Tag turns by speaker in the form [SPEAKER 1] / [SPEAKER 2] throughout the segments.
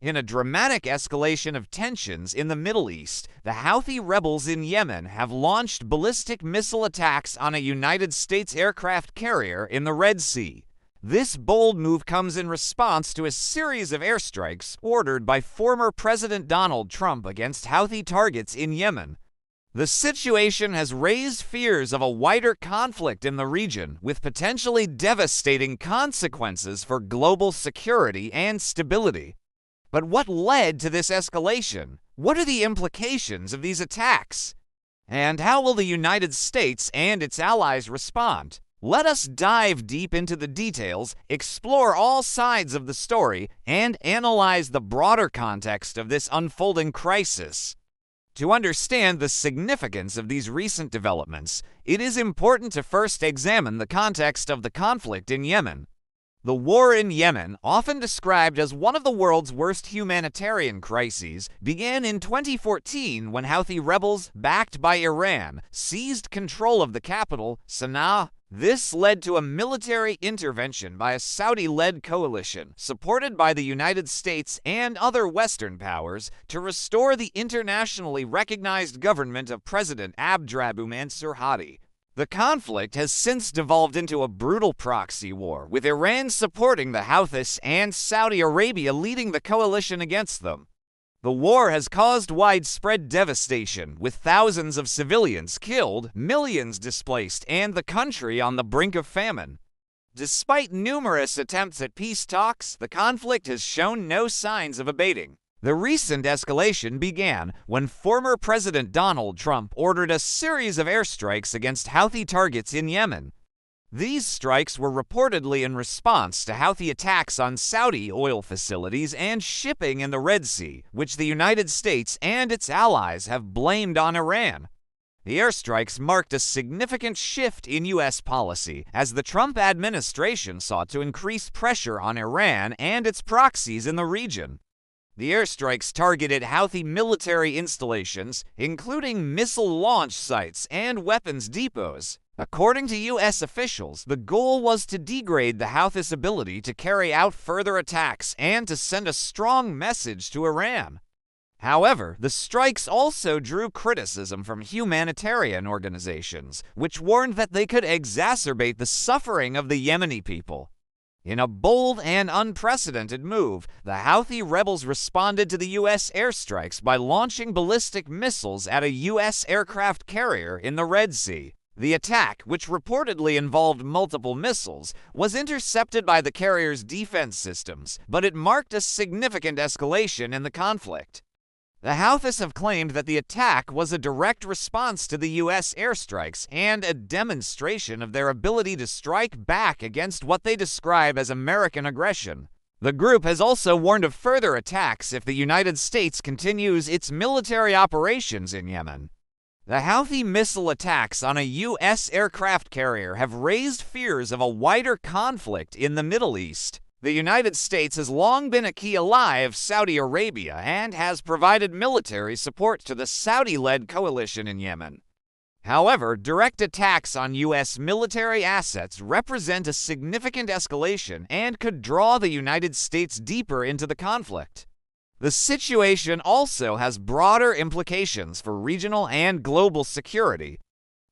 [SPEAKER 1] In a dramatic escalation of tensions in the Middle East, the Houthi rebels in Yemen have launched ballistic missile attacks on a United States aircraft carrier in the Red Sea. This bold move comes in response to a series of airstrikes ordered by former President Donald Trump against Houthi targets in Yemen. The situation has raised fears of a wider conflict in the region, with potentially devastating consequences for global security and stability. But what led to this escalation? What are the implications of these attacks? And how will the United States and its allies respond? Let us dive deep into the details, explore all sides of the story, and analyze the broader context of this unfolding crisis. To understand the significance of these recent developments, it is important to first examine the context of the conflict in Yemen. The war in Yemen, often described as one of the world's worst humanitarian crises, began in 2014 when Houthi rebels, backed by Iran, seized control of the capital, Sana'a. This led to a military intervention by a Saudi-led coalition, supported by the United States and other Western powers, to restore the internationally recognized government of President Abdrabbu Mansur Hadi. The conflict has since devolved into a brutal proxy war, with Iran supporting the Houthis and Saudi Arabia leading the coalition against them. The war has caused widespread devastation, with thousands of civilians killed, millions displaced, and the country on the brink of famine. Despite numerous attempts at peace talks, the conflict has shown no signs of abating. The recent escalation began when former President Donald Trump ordered a series of airstrikes against Houthi targets in Yemen. These strikes were reportedly in response to Houthi attacks on Saudi oil facilities and shipping in the Red Sea, which the United States and its allies have blamed on Iran. The airstrikes marked a significant shift in U.S. policy, as the Trump administration sought to increase pressure on Iran and its proxies in the region. The airstrikes targeted Houthi military installations, including missile launch sites and weapons depots. According to U.S. officials, the goal was to degrade the Houthis' ability to carry out further attacks and to send a strong message to Iran. However, the strikes also drew criticism from humanitarian organizations, which warned that they could exacerbate the suffering of the Yemeni people. In a bold and unprecedented move, the Houthi rebels responded to the U.S. airstrikes by launching ballistic missiles at a U.S. aircraft carrier in the Red Sea. The attack, which reportedly involved multiple missiles, was intercepted by the carrier's defense systems, but it marked a significant escalation in the conflict. The Houthis have claimed that the attack was a direct response to the U.S. airstrikes and a demonstration of their ability to strike back against what they describe as American aggression. The group has also warned of further attacks if the United States continues its military operations in Yemen. The Houthi missile attacks on a U.S. aircraft carrier have raised fears of a wider conflict in the Middle East. The United States has long been a key ally of Saudi Arabia and has provided military support to the Saudi-led coalition in Yemen. However, direct attacks on U.S. military assets represent a significant escalation and could draw the United States deeper into the conflict. The situation also has broader implications for regional and global security.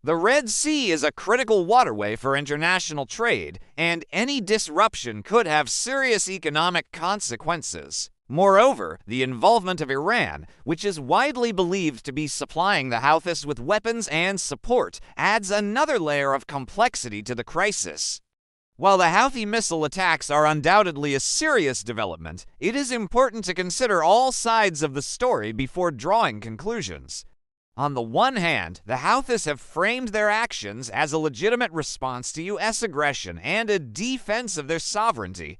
[SPEAKER 1] The Red Sea is a critical waterway for international trade, and any disruption could have serious economic consequences. Moreover, the involvement of Iran, which is widely believed to be supplying the Houthis with weapons and support, adds another layer of complexity to the crisis. While the Houthi missile attacks are undoubtedly a serious development, it is important to consider all sides of the story before drawing conclusions. On the one hand, the Houthis have framed their actions as a legitimate response to U.S. aggression and a defense of their sovereignty.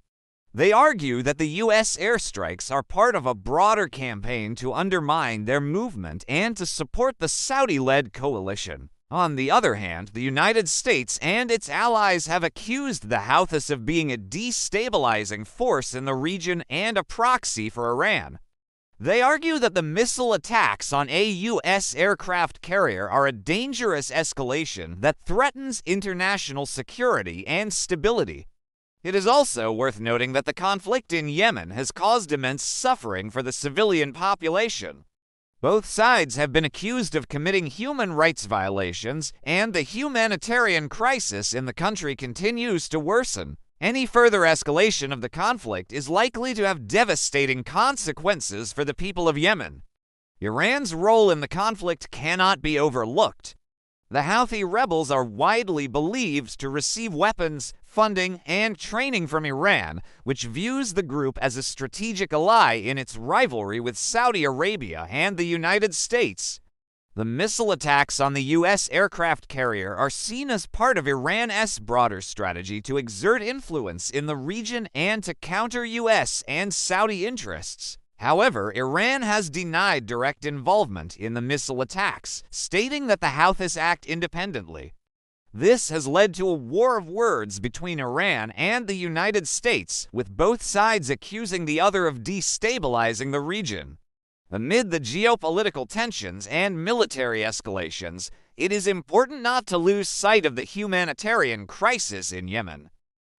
[SPEAKER 1] They argue that the U.S. airstrikes are part of a broader campaign to undermine their movement and to support the Saudi-led coalition. On the other hand, the United States and its allies have accused the Houthis of being a destabilizing force in the region and a proxy for Iran. They argue that the missile attacks on a U.S. aircraft carrier are a dangerous escalation that threatens international security and stability. It is also worth noting that the conflict in Yemen has caused immense suffering for the civilian population. Both sides have been accused of committing human rights violations, and the humanitarian crisis in the country continues to worsen. Any further escalation of the conflict is likely to have devastating consequences for the people of Yemen. Iran's role in the conflict cannot be overlooked. The Houthi rebels are widely believed to receive weapons, funding, and training from Iran, which views the group as a strategic ally in its rivalry with Saudi Arabia and the United States. The missile attacks on the U.S. aircraft carrier are seen as part of Iran's broader strategy to exert influence in the region and to counter U.S. and Saudi interests. However, Iran has denied direct involvement in the missile attacks, stating that the Houthis act independently. This has led to a war of words between Iran and the United States, with both sides accusing the other of destabilizing the region. Amid the geopolitical tensions and military escalations, it is important not to lose sight of the humanitarian crisis in Yemen.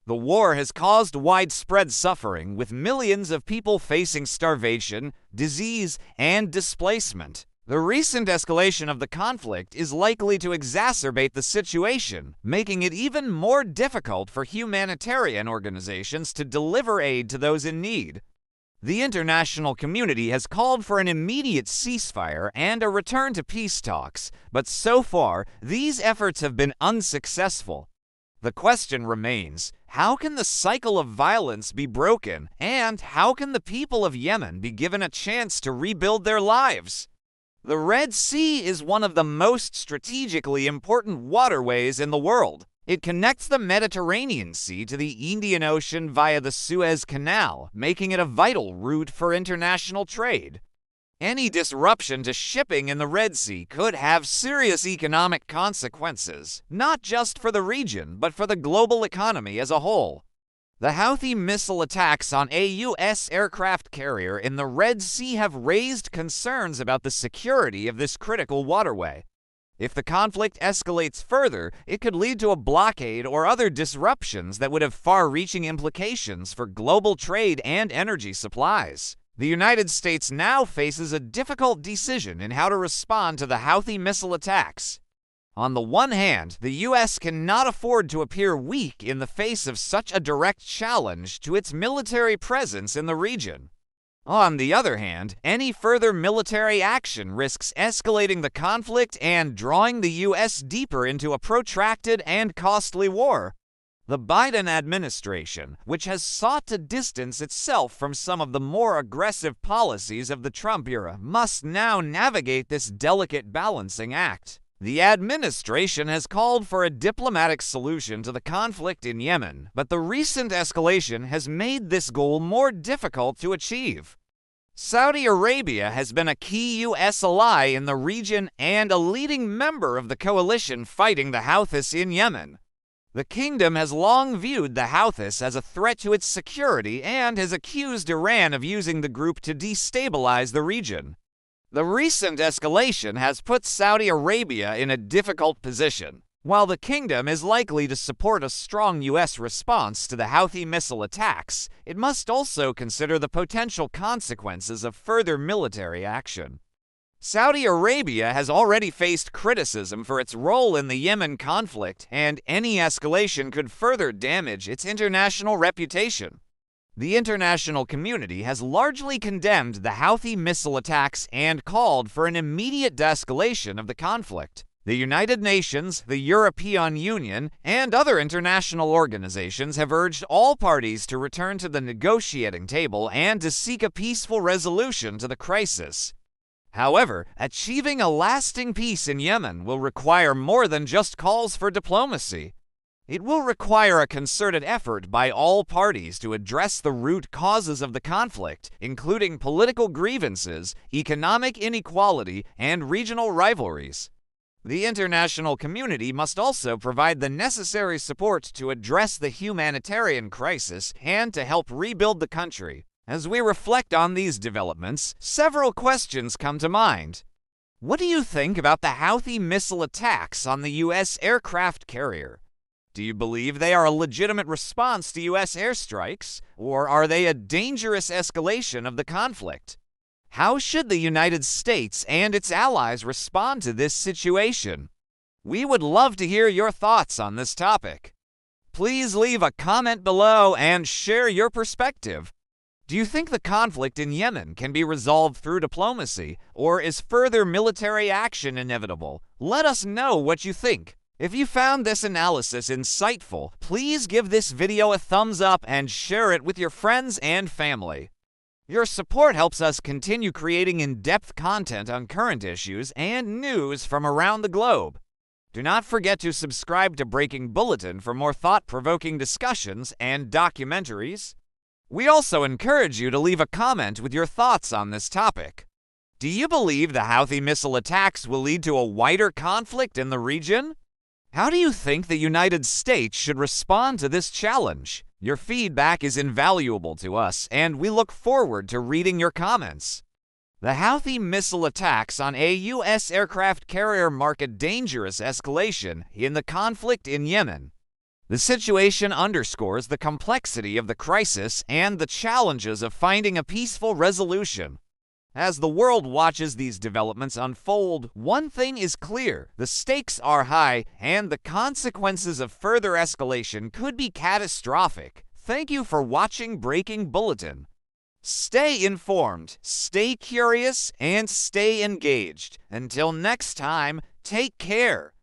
[SPEAKER 1] The war has caused widespread suffering, with millions of people facing starvation, disease, and displacement. The recent escalation of the conflict is likely to exacerbate the situation, making it even more difficult for humanitarian organizations to deliver aid to those in need. The international community has called for an immediate ceasefire and a return to peace talks, but so far, these efforts have been unsuccessful. The question remains, how can the cycle of violence be broken, and how can the people of Yemen be given a chance to rebuild their lives? The Red Sea is one of the most strategically important waterways in the world. It connects the Mediterranean Sea to the Indian Ocean via the Suez Canal, making it a vital route for international trade. Any disruption to shipping in the Red Sea could have serious economic consequences, not just for the region, but for the global economy as a whole. The Houthi missile attacks on a U.S. aircraft carrier in the Red Sea have raised concerns about the security of this critical waterway. If the conflict escalates further, it could lead to a blockade or other disruptions that would have far-reaching implications for global trade and energy supplies. The United States now faces a difficult decision in how to respond to the Houthi missile attacks. On the one hand, the U.S. cannot afford to appear weak in the face of such a direct challenge to its military presence in the region. On the other hand, any further military action risks escalating the conflict and drawing the U.S. deeper into a protracted and costly war. The Biden administration, which has sought to distance itself from some of the more aggressive policies of the Trump era, must now navigate this delicate balancing act. The administration has called for a diplomatic solution to the conflict in Yemen, but the recent escalation has made this goal more difficult to achieve. Saudi Arabia has been a key U.S. ally in the region and a leading member of the coalition fighting the Houthis in Yemen. The kingdom has long viewed the Houthis as a threat to its security and has accused Iran of using the group to destabilize the region. The recent escalation has put Saudi Arabia in a difficult position. While the kingdom is likely to support a strong U.S. response to the Houthi missile attacks, it must also consider the potential consequences of further military action. Saudi Arabia has already faced criticism for its role in the Yemen conflict, and any escalation could further damage its international reputation. The international community has largely condemned the Houthi missile attacks and called for an immediate de-escalation of the conflict. The United Nations, the European Union, and other international organizations have urged all parties to return to the negotiating table and to seek a peaceful resolution to the crisis. However, achieving a lasting peace in Yemen will require more than just calls for diplomacy. It will require a concerted effort by all parties to address the root causes of the conflict, including political grievances, economic inequality, and regional rivalries. The international community must also provide the necessary support to address the humanitarian crisis and to help rebuild the country. As we reflect on these developments, several questions come to mind. What do you think about the Houthi missile attacks on the U.S. aircraft carrier? Do you believe they are a legitimate response to U.S. airstrikes, or are they a dangerous escalation of the conflict? How should the United States and its allies respond to this situation? We would love to hear your thoughts on this topic. Please leave a comment below and share your perspective. Do you think the conflict in Yemen can be resolved through diplomacy, or is further military action inevitable? Let us know what you think. If you found this analysis insightful, please give this video a thumbs up and share it with your friends and family. Your support helps us continue creating in-depth content on current issues and news from around the globe. Do not forget to subscribe to Breaking Bulletin for more thought-provoking discussions and documentaries. We also encourage you to leave a comment with your thoughts on this topic. Do you believe the Houthi missile attacks will lead to a wider conflict in the region? How do you think the United States should respond to this challenge? Your feedback is invaluable to us, and we look forward to reading your comments. The Houthi missile attacks on a U.S. aircraft carrier mark a dangerous escalation in the conflict in Yemen. The situation underscores the complexity of the crisis and the challenges of finding a peaceful resolution. As the world watches these developments unfold, one thing is clear: the stakes are high, and the consequences of further escalation could be catastrophic. Thank you for watching Breaking Bulletin. Stay informed, stay curious, and stay engaged. Until next time, take care.